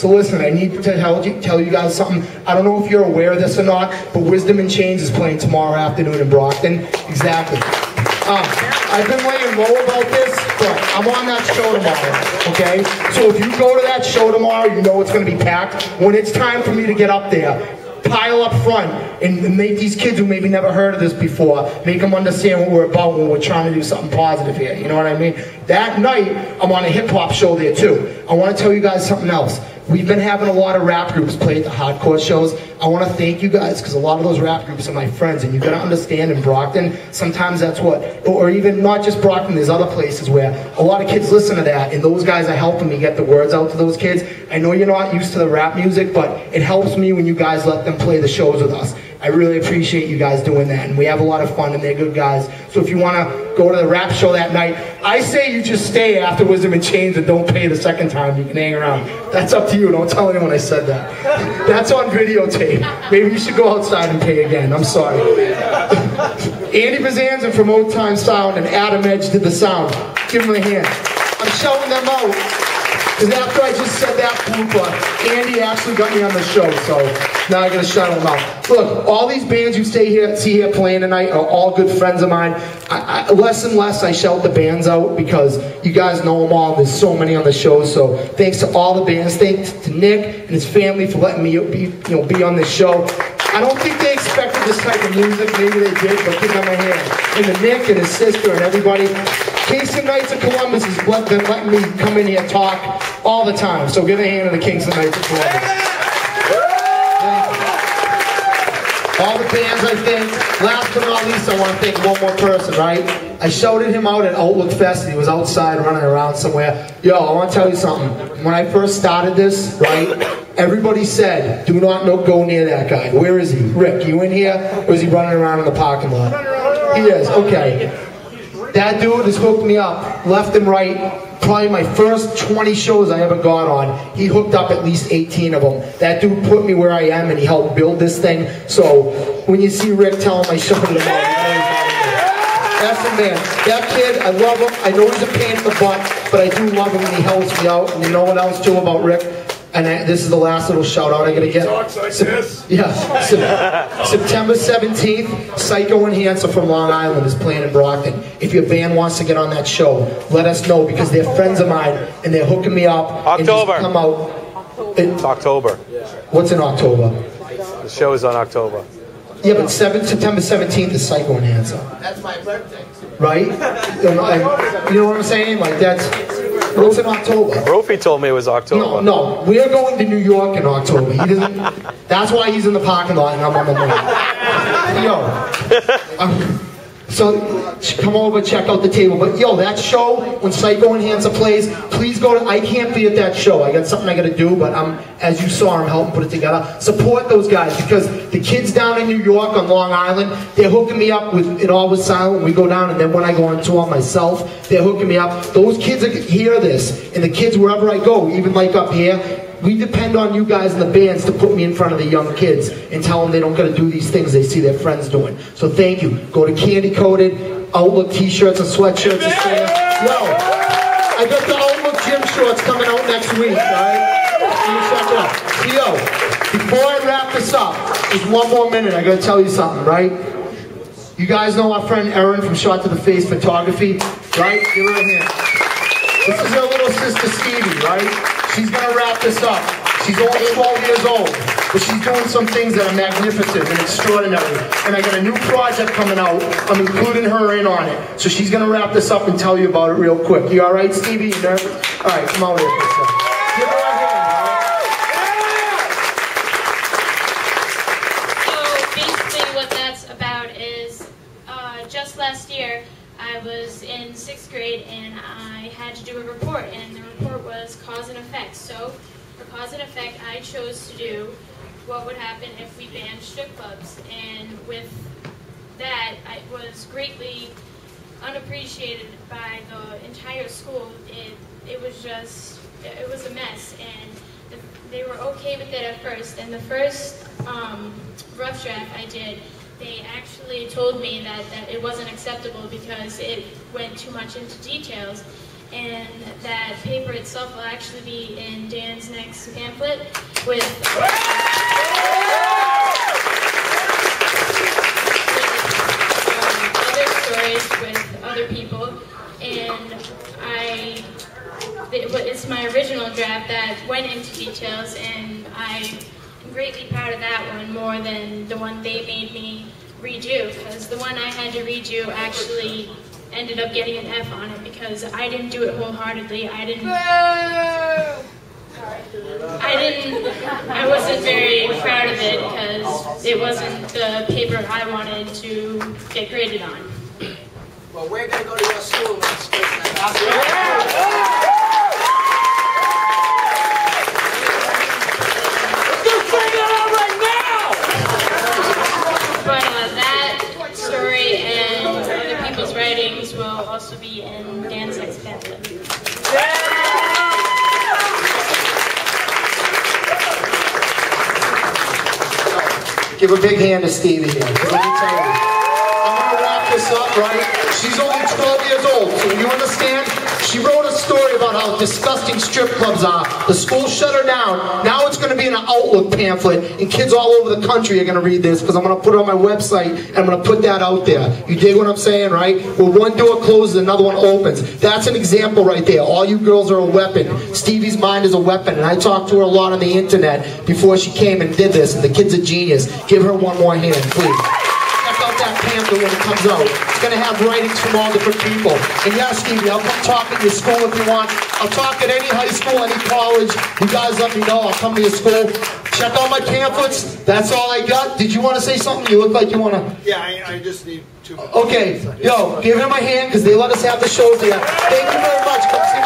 So listen, I need to tell you guys something. I don't know if you're aware of this or not, but Wisdom in Chains is playing tomorrow afternoon in Brockton. Exactly. I've been laying low about this, but I'm on that show tomorrow, okay? So if you go to that show tomorrow, you know it's going to be packed. When it's time for me to get up there, pile up front and make these kids who maybe never heard of this before, make them understand what we're about when we're trying to do something positive here, you know what I mean? That night, I'm on a hip-hop show there too. I want to tell you guys something else. We've been having a lot of rap groups play at the hardcore shows. I want to thank you guys because a lot of those rap groups are my friends, and you got to understand in Brockton, sometimes that's what, or even not just Brockton, there's other places where a lot of kids listen to that, and those guys are helping me get the words out to those kids. I know you're not used to the rap music, but it helps me when you guys let them play the shows with us. I really appreciate you guys doing that, and we have a lot of fun, and they're good guys. So if you want to go to the rap show that night, I say you just stay after Wisdom in Chains and don't pay the second time. You can hang around. That's up to you. Don't tell anyone I said that. That's on videotape. Maybe you should go outside and pay again. I'm sorry. Andy Bazanzin from Old Time Sound and Adam Edge did the sound. Give them a hand. I'm shouting them out. Because after I just said that blooper, Andy actually got me on the show, so now I gotta shout them out. Look, all these bands you see here playing tonight are all good friends of mine. Less and less I shout the bands out because you guys know them all. There's so many on the show, so thanks to all the bands. Thanks to Nick and his family for letting me be on this show. I don't think they expected this type of music. Maybe they did, but give them a hand. And to Nick and his sister and everybody. Kingston Knights of Columbus has been letting me come in here and talk all the time. So give a hand to the Kingston Knights of Columbus. All the bands, I think. Last but not least, I want to thank one more person, right? I shouted him out at Outlook Fest, and he was outside running around somewhere. Yo, I want to tell you something. When I first started this, right, everybody said, do not go near that guy. Where is he? Rick, you in here? Or is he running around in the parking lot? He is, okay. That dude has hooked me up, left and right. Probably my first 20 shows I ever got on, he hooked up at least 18 of them. That dude put me where I am, and he helped build this thing. So when you see Rick, tell him I shouted him out. That's the man. That kid, I love him. I know he's a pain in the butt, but I do love him, and he helps me out. And you know what else too about Rick? And this is the last little shout out I gotta get. September 17th, Psycho Enhancer from Long Island is playing in Brockton. If your band wants to get on that show, let us know because they're friends of mine and they're hooking me up. October. And just come out. It's October. What's in October? The show is on October. Yeah, but September 17th is Psycho Enhancer. That's my birthday. Right? You know what I'm saying? Like that's. What's in October? Brophy told me it was October. No, we're going to New York in October. He doesn't. That's why he's in the parking lot and I'm on the moon. Yo, so come over, check out the table. But yo, that show when Psycho Enhancer plays, please go to. I can't be at that show. I got something I got to do, but as you saw, I'm helping put it together. Support those guys because the kids down in New York on Long Island, they're hooking me up with It All Was Silent. We go down, and then when I go on tour myself, they're hooking me up. Those kids hear this, and the kids wherever I go, even like up here. We depend on you guys in the bands to put me in front of the young kids and tell them they don't got to do these things they see their friends doing. So thank you. Go to Candy Coated, Outlook t-shirts and sweatshirts. And yo, I got the Outlook gym shorts coming out next week, alright? Check it out. So yo, before I wrap this up, just one more minute, I got to tell you something, right? You guys know our friend Erin from Shot to the Face Photography, right? Give her a hand. This is her little sister Stevie, right? She's going to wrap this up. She's only 12 years old, but she's doing some things that are magnificent and extraordinary. And I got a new project coming out. I'm including her in on it. So she's going to wrap this up and tell you about it real quick. You all right, Stevie? You nervous? All right, come on here for a second. Give her a hand. So basically what that's about is just last year, I was in 6th grade and I had to do a report, and the report was cause and effect. So for cause and effect, I chose to do what would happen if we banned strip clubs. And with that, I was greatly unappreciated by the entire school. It was a mess, and they were okay with it at first. And the first rough draft I did, they actually told me that it wasn't acceptable because it went too much into details. and that paper itself will actually be in Dan's next pamphlet with other stories with other people, and it's my original draft that went into details, and I'm greatly proud of that one more than the one they made me redo, because the one I had to redo actually ended up getting an F on it because I didn't do it wholeheartedly. I wasn't very proud of it because it wasn't the paper I wanted to get graded on. Well, we're going to go to your school next week. But that story and other people's writings will also be in Dan's next pamphlet. Give a big hand to Stevie here. Let me tell you, I'm going to wrap this up, right? She's only 12 years old, so you understand? She wrote a story about how disgusting strip clubs are. The school shut her down. Now it's going to be in an Outlook pamphlet, and kids all over the country are going to read this because I'm going to put it on my website, and I'm going to put that out there. You dig what I'm saying, right? Where one door closes, another one opens. That's an example right there. All you girls are a weapon. Stevie's mind is a weapon, and I talked to her a lot on the internet before she came and did this, and the kid's a genius. Give her one more hand, please. Check out that pamphlet when it comes out. It's going to have writings from all different people. And yeah, Stevie, I'll come talk at your school if you want. I'll talk at any high school, any college. You guys let me know. I'll come to your school. Check out my pamphlets. That's all I got. Did you want to say something? You look like you want to... Yeah, I just need 2 minutes. Okay. Yo, give him a hand because they let us have the show there. Thank you very much. Come see